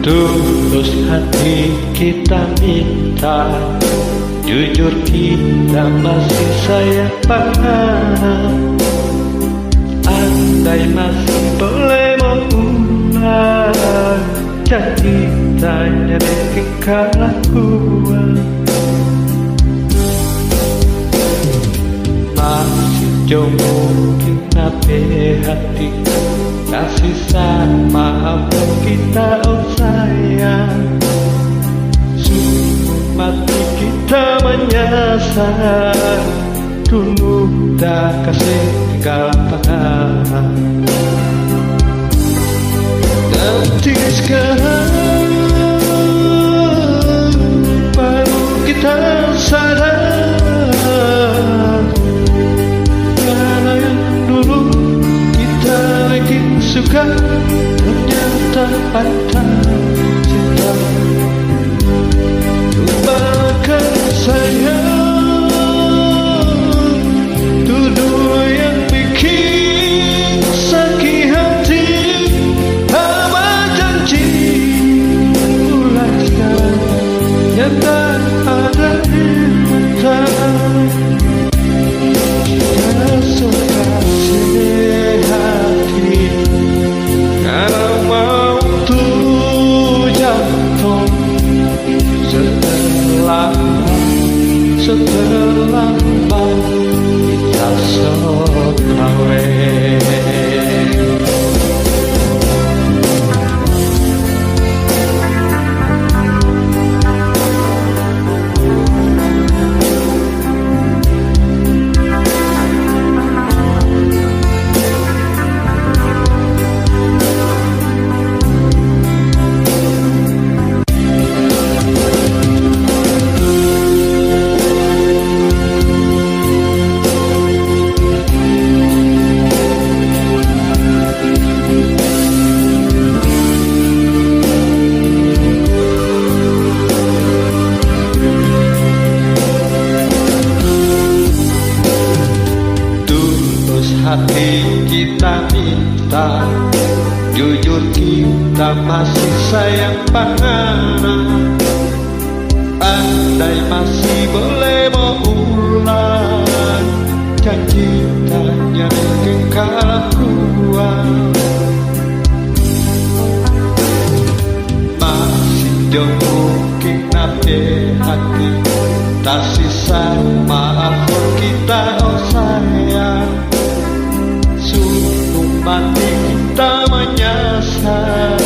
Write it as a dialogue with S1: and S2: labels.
S1: Tulus hati kita minta, jujur kita masih sayang banget. Andai masih boleh mengulang, janji tanya bikin kelakuan. Masih jauh mungkin nape hati kasih sama kita, oh sayang. Sungguh mati kita menyasar, dulu dah kasih gampang. Nanti sekarang baru kita sadar, karena yang dulu kita lagi suka ternyata ada cinta. Lupakan sayang, dulu yang bikin sakit hati. Apa janji mulai sekarang yang tak ada cinta. Suka hati kalau mau tuh jatuh setelah kita sokawin. Hati kita minta, jujur kita masih sayang banget. Andai masih boleh mengulang, janji tanya kekalakuan. Masih jauh mungkin nape hati tak sisa maaf kita, oh sayang. Sungguh mati kita menyasar,